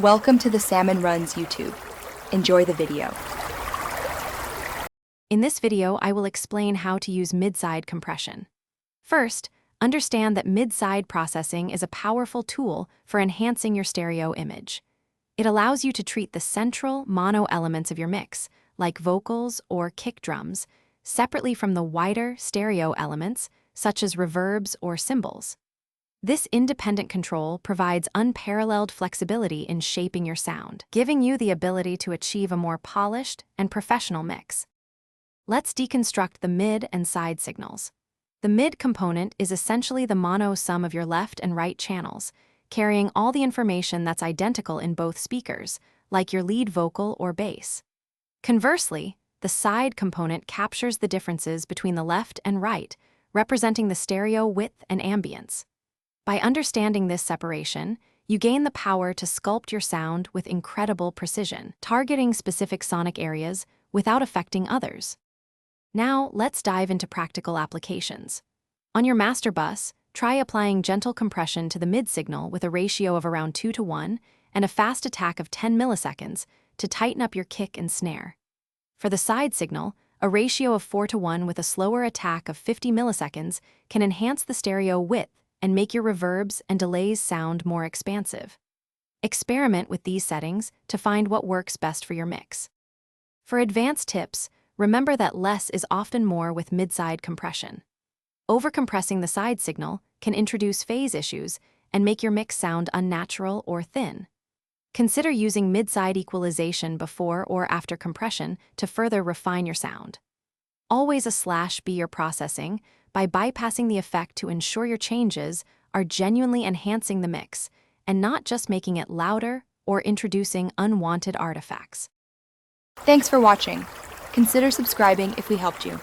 Welcome to the Salmon Runs YouTube. Enjoy the video. In this video, I will explain how to use mid-side compression. First, understand that mid-side processing is a powerful tool for enhancing your stereo image. It allows you to treat the central mono elements of your mix, like vocals or kick drums, separately from the wider stereo elements, such as reverbs or cymbals. This independent control provides unparalleled flexibility in shaping your sound, giving you the ability to achieve a more polished and professional mix. Let's deconstruct the mid and side signals. The mid component is essentially the mono sum of your left and right channels, carrying all the information that's identical in both speakers, like your lead vocal or bass. Conversely, the side component captures the differences between the left and right, representing the stereo width and ambience. By understanding this separation, you gain the power to sculpt your sound with incredible precision, targeting specific sonic areas without affecting others. Now, let's dive into practical applications. On your master bus, try applying gentle compression to the mid signal with a ratio of around 2:1 and a fast attack of 10 milliseconds to tighten up your kick and snare. For the side signal, a ratio of 4:1 with a slower attack of 50 milliseconds can enhance the stereo width and make your reverbs and delays sound more expansive. Experiment with these settings to find what works best for your mix. For advanced tips, remember that less is often more with mid-side compression. Overcompressing the side signal can introduce phase issues and make your mix sound unnatural or thin. Consider using mid-side equalization before or after compression to further refine your sound. Always be your processing by bypassing the effect to ensure your changes are genuinely enhancing the mix and not just making it louder or introducing unwanted artifacts. Thanks for watching. Consider subscribing if we helped you.